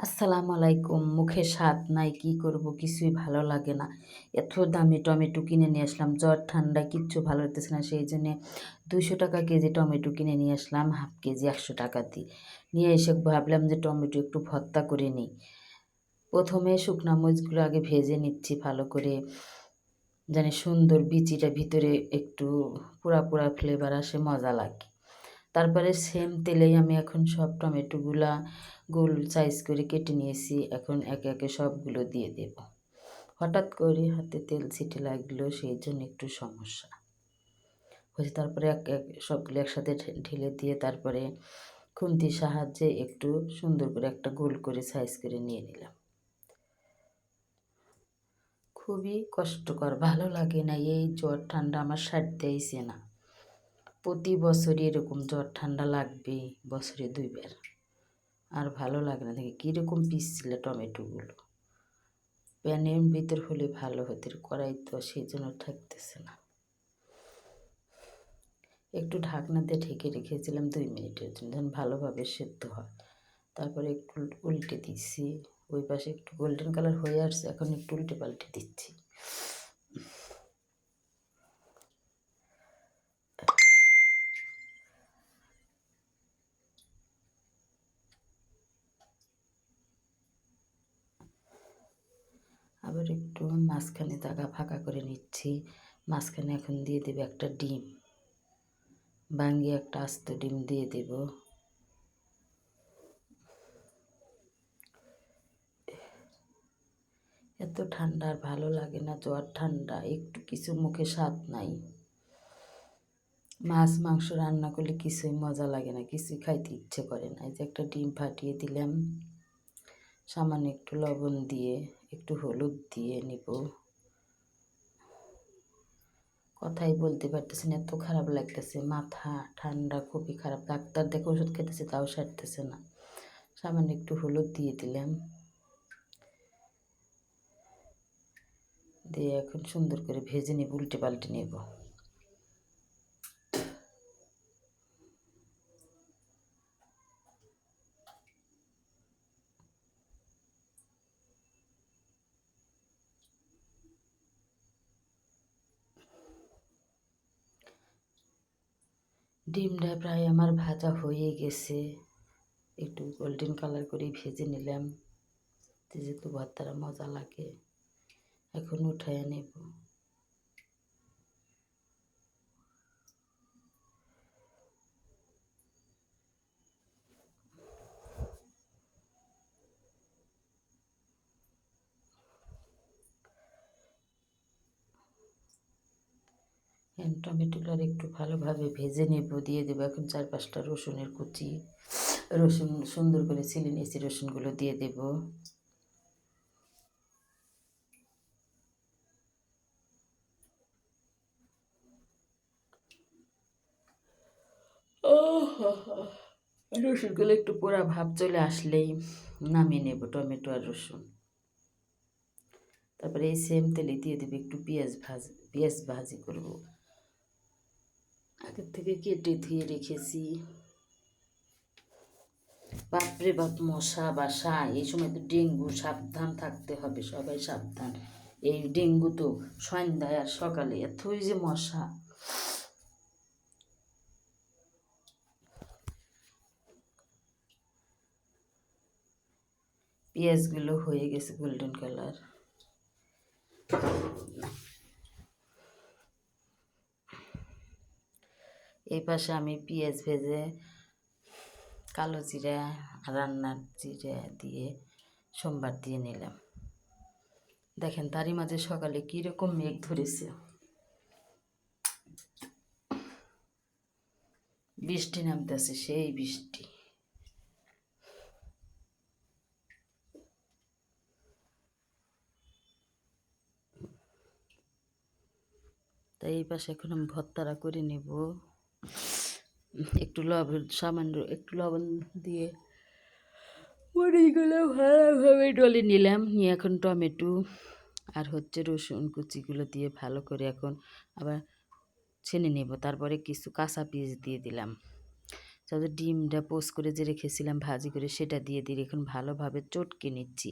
আসসালামু আলাইকুম। মুখে স্বাদ নাই, কি করব কিছুই ভালো লাগে না। এত দামি টমেটো কিনে নিয়ে আসলাম, জ্বর ঠান্ডায় কিচ্ছু ভালো লাগতেছে না। সেই জন্যে 200 টাকা কেজি টমেটো কিনে নিয়ে আসলাম, হাফ কেজি 100 টাকা দিয়ে। নিয়ে এসে ভাবলাম যে টমেটো একটু ভর্তা করে নিই। প্রথমে শুকনা মরিচগুলো আগে ভেজে নিচ্ছি ভালো করে, জানি সুন্দর বিচিটা ভিতরে একটু পুরা পুরা ফ্লেভার আসে, মজা লাগে। তারপরে সেম তেলেই আমি এখন সব টমেটোগুলা গোল সাইজ করে কেটে নিয়েছি। এখন একে একে সবগুলো দিয়ে দেব। হঠাৎ করে হাতে তেল ছিটে লাগলো, সেই জন্য একটু সমস্যা হয়েছে। তারপরে এক এক সবগুলো একসাথে ঢেলে দিয়ে তারপরে খুন্তির সাহায্যে একটু সুন্দর করে একটা গোল করে সাইজ করে নিয়ে নিলাম। খুবই কষ্টকর, ভালো লাগে না। এই জ্বর ঠান্ডা আমার সারতেইছে না। প্রতি বছরই এরকম জ্বর ঠান্ডা লাগবে, বছরে 2 বার। আর ভালো লাগে না। দেখি কীরকম পিসছিল টমেটোগুলো। প্যানের ভিতর হলে ভালো হতো, কড়াই তো সেই জন্য থাকতেছে না। একটু ঢাকনা দিয়ে ঢেকে রেখেছিলাম 2 মিনিটের জন্য, যেন ভালোভাবে সেদ্ধ হয়। তারপরে একটু উল্টে দিচ্ছি। ওই পাশে একটু গোল্ডেন কালার হয়ে আসছে, এখন একটু উল্টে পাল্টে দিচ্ছি। আবার একটু মাঝখানে জায়গা ফাঁকা করে নিচ্ছি। মাঝখানে এখন দিয়ে দেবো একটা ডিম, ভাঙিয়ে একটা আস্ত ডিম দিয়ে দেব। এত ঠান্ডা আর ভালো লাগে না, জ্বর ঠান্ডা একটু কিছু মুখে স্বাদ নাই। মাছ মাংস রান্না করলে কিছুই মজা লাগে না, কিছুই খাইতে ইচ্ছে করে না। এই যে একটা ডিম ফাটিয়ে দিলাম, সামান্য একটু লবণ দিয়ে একটু হলুদ দিয়ে নিব। কথাই বলতে পারতেছি না, এত খারাপ লাগতেছে, মাথা ঠান্ডা খুবই খারাপ। ডাক্তার দেখে ওষুধ খেতেছে, তাও সারতেছে না। সামান্য একটু হলুদ দিয়ে দিলাম, দিয়ে এখন সুন্দর করে ভেজে নেব, উল্টে পাল্টে নেব। ডিমটা প্রায় আমার ভাজা হয়ে গেছে, একটু গোল্ডেন কালার করে ভেজে নিলাম, যেহেতু ভর্তাটা মজা লাগে। এখন উঠায় নেব। টমেটোগুলো আর একটু ভালোভাবে ভেজে নেব, দিয়ে দেবো এখন 4-5টা রসুনের কুচি। রসুন সুন্দর করে ছিলে নিয়েছি, রসুনগুলো দিয়ে দেব। রসুনগুলো একটু পোড়া ভাব চলে আসলেই নামিয়ে নেব টমেটো আর রসুন। তারপরে এই সেম তেলে দিয়ে দেবে একটু পেঁয়াজ ভাজি করব। আগের থেকে কেটে ধুয়ে রেখেছি। বাপরে বাপ, মশা বাসা এই সময় তো ডেঙ্গু, সাবধান থাকতে হবে, সবাই সাবধান। এই ডেঙ্গু তো সন্ধ্যায় আর সকালে এতই যে মশা। পেঁয়াজগুলো হয়ে গেছে গোল্ডেন কালার। এই পাশে আমি পেঁয়াজ ভেজে কালো জিরা, রান্নার জিরা দিয়ে সোমবার দিয়ে নিলাম। দেখেন তারই মাঝে সকালে কীরকম মেঘ ধরেছে, বৃষ্টি নামতেছে, সেই বৃষ্টি। তাই এই পাশে এখন আমি ভর্তাটা করে নেব। একটু লবণ, সামান্য একটু লবণ দিয়ে মরিচগুলো ভালোভাবে ডলে নিলাম। নিয়ে এখন টমেটো আর রসুন কুচিগুলো দিয়ে ভালো করে এখন আবার ছেনে নেব। তারপরে কিছু কাঁচা পিস দিয়ে দিলাম, তারপরে ডিমটা পোস্ট করে যে রেখেছিলাম ভাজি করে সেটা দিয়ে এখন ভালোভাবে চটকে নিচ্ছি।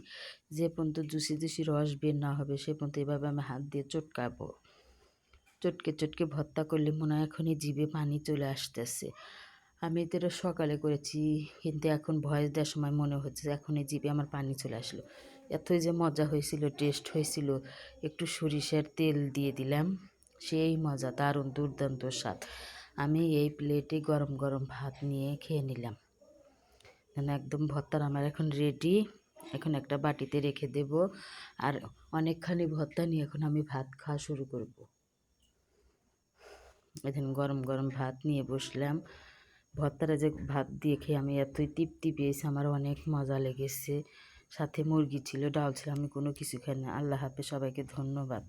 যে পর্যন্ত জুসি জুসি রস বের না হবে সে পর্যন্ত এভাবে আমি হাত দিয়ে চটকাবো। চটকে চটকে ভর্তা করলে মনে হয় এখনই জিভে পানি চলে আসতেছে। আমি তো এটা সকালে করেছি, কিন্তু এখন ভয়েস দেওয়ার সময় মনে হচ্ছে এখনই জিভে আমার পানি চলে আসলো। এতই যে মজা হয়েছিল, টেস্ট হয়েছিল। একটু সরিষার তেল দিয়ে দিলাম, সেই মজা, দারুণ দুর্দান্ত স্বাদ। আমি এই প্লেটে গরম গরম ভাত নিয়ে খেয়ে নিলাম। একদম ভর্তার আমার এখন রেডি। এখন একটা বাটিতে রেখে দেব, আর অনেকখানি ভর্তা নিয়ে এখন আমি ভাত খাওয়া শুরু করব। এখন গরম গরম ভাত নিয়ে বসলাম। ভর্তাটা যে ভাত দিয়ে খেয়ে আমি এতই তৃপ্তি পেয়েছি, আমার অনেক মজা লেগেছে। সাথে মুরগি ছিল, ডাল ছিল, আমি কোনো কিছু খাই না। আল্লাহ হাফেজ, সবাইকে ধন্যবাদ।